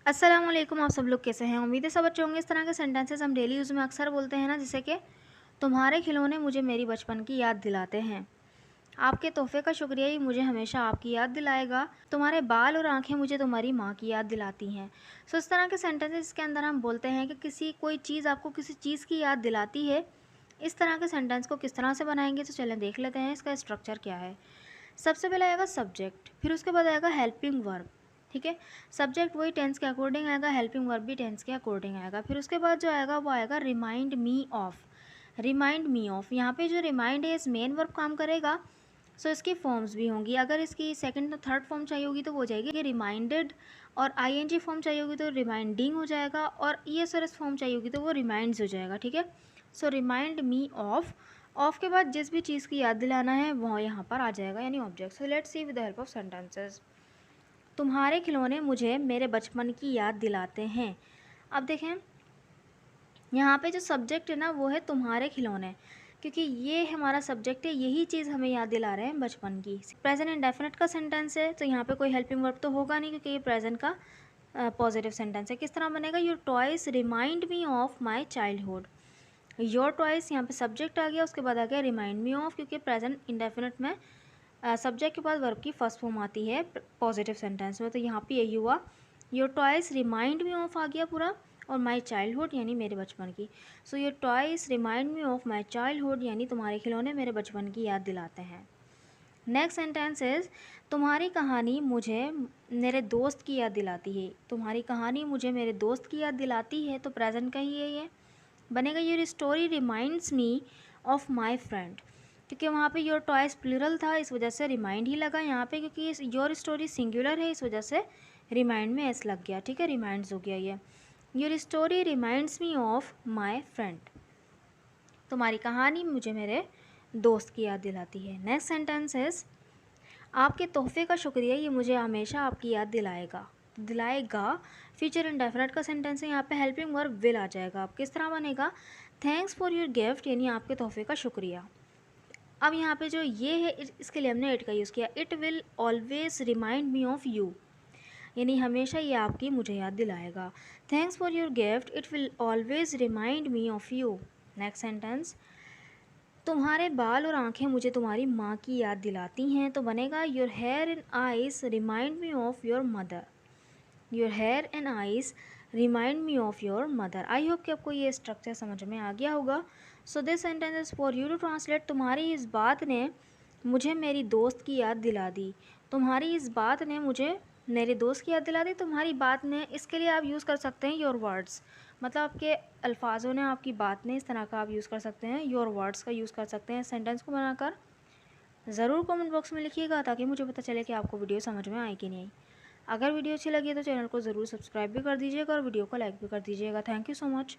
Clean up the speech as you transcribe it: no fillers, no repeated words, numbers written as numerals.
अस्सलाम वालेकुम। आप सब लोग कैसे हैं? उम्मीद है सब अच्छे होंगे। इस तरह के सेंटेंसेस हम डेली यूज़ में अक्सर बोलते हैं ना, जैसे कि तुम्हारे खिलौने मुझे मेरी बचपन की याद दिलाते हैं। आपके तोहफ़े का शुक्रिया ही मुझे हमेशा आपकी याद दिलाएगा। तुम्हारे बाल और आँखें मुझे तुम्हारी माँ की याद दिलाती हैं। सो इस तरह के सेंटेंसेस के अंदर हम बोलते हैं कि कोई चीज़ आपको किसी चीज़ की याद दिलाती है। इस तरह के सेंटेंस को किस तरह से बनाएंगे, तो चलें देख लेते हैं इसका स्ट्रक्चर क्या है। सबसे पहले आएगा सब्जेक्ट, फिर उसके बाद आएगा हेल्पिंग वर्ब। ठीक है, सब्जेक्ट वही टेंस के अकॉर्डिंग आएगा, हेल्पिंग वर्ब भी टेंस के अकॉर्डिंग आएगा। फिर उसके बाद जो आएगा वो आएगा remind me of. Remind me of, यहाँ पे जो रिमाइंड है इस मेन वर्ब काम करेगा। सो इसकी फॉर्म्स भी होंगी। अगर इसकी सेकंड और थर्ड फॉर्म चाहिए होगी तो वो हो जाएगी रिमाइंडेड, और आईएनजी फॉर्म चाहिए होगी तो रिमाइंडिंग हो जाएगा, और ईएस और एस फॉर्म चाहिए होगी तो वो रिमाइंड्स हो जाएगा। ठीक है, सो रिमाइंड मी ऑफ। ऑफ के बाद जिस भी चीज़ की याद दिलाना है वो यहाँ पर आ जाएगा, यानी object. So let's see with the help of sentences. तुम्हारे खिलौने मुझे मेरे बचपन की याद दिलाते हैं। अब देखें, यहाँ पे जो सब्जेक्ट है ना वो है तुम्हारे खिलौने, क्योंकि ये हमारा सब्जेक्ट है, यही चीज़ हमें याद दिला रहे हैं बचपन की। प्रेजेंट इंडेफिनिट का सेंटेंस है तो यहाँ पे कोई हेल्पिंग वर्ब तो होगा नहीं, क्योंकि ये प्रेजेंट का पॉजिटिव सेंटेंस है। किस तरह बनेगा? Your toys remind me of my childhood. Your toys यहाँ पे सब्जेक्ट आ गया, उसके बाद आ गया रिमाइंड मी ऑफ, क्योंकि प्रेजेंट इंडेफिनिट में सब्जेक्ट के बाद वर्ब की फर्स्ट फॉर्म आती है पॉजिटिव सेंटेंस में, तो यहाँ पे यही हुआ। Your toys remind me of आ गया पूरा, और माई चाइल्डहुड यानी मेरे बचपन की। So your toys remind me of my childhood, यानी तुम्हारे खिलौने मेरे बचपन की याद दिलाते हैं। नेक्स्ट सेंटेंस इज तुम्हारी कहानी मुझे मेरे दोस्त की याद दिलाती है। तुम्हारी कहानी मुझे मेरे दोस्त की याद दिलाती है, तो प्रेजेंट का ही है ये, बनेगा your story reminds me of my friend, क्योंकि वहाँ पे योर टॉयज प्लूरल था इस वजह से रिमाइंड ही लगा। यहाँ पे क्योंकि योर स्टोरी सिंगुलर है इस वजह से रिमाइंड में एस लग गया। ठीक है, रिमाइंड्स हो गया ये। Your story reminds me of my friend, तुम्हारी कहानी मुझे मेरे दोस्त की याद दिलाती है। नेक्स्ट सेंटेंस इज आपके तोहफे का शुक्रिया, ये मुझे हमेशा आपकी याद दिलाएगा। फ्यूचर इंडेफिनिट का सेंटेंस है, यहाँ पे हेल्पिंग वर्ब विल आ जाएगा। अब किस तरह बनेगा? थैंक्स फॉर योर गिफ्ट, यानी आपके तोहफे का शुक्रिया। अब यहाँ पे जो ये है इसके लिए हमने इट का यूज़ किया। It will always remind me of you, यानी हमेशा ये आपकी मुझे याद दिलाएगा। Thanks for your gift, it will always remind me of you. Next sentence, तुम्हारे बाल और आँखें मुझे तुम्हारी माँ की याद दिलाती हैं, तो बनेगा your hair and eyes remind me of your mother. Your hair and eyes remind me of your mother. I hope कि आपको ये स्ट्रक्चर समझ में आ गया होगा। So this sentence is for you to translate. तुम्हारी इस बात ने मुझे मेरी दोस्त की याद दिला दी। तुम्हारी इस बात ने मुझे मेरे दोस्त की याद दिला दी। तुम्हारी बात ने, इसके लिए आप यूज़ कर सकते हैं योर वर्ड्स, मतलब आपके अल्फाजों ने, आपकी बात ने, इस तरह का आप यूज़ कर सकते हैं। योर वर्ड्स का यूज़ कर सकते हैं सेंटेंस को बनाकर। ज़रूर कमेंट बॉक्स में लिखिएगा ताकि मुझे पता चले कि आपको वीडियो समझ में आई कि नहीं। अगर वीडियो अच्छी लगी तो चैनल को ज़रूर सब्सक्राइब भी कर दीजिएगा और वीडियो को लाइक भी कर दीजिएगा। Thank you so much.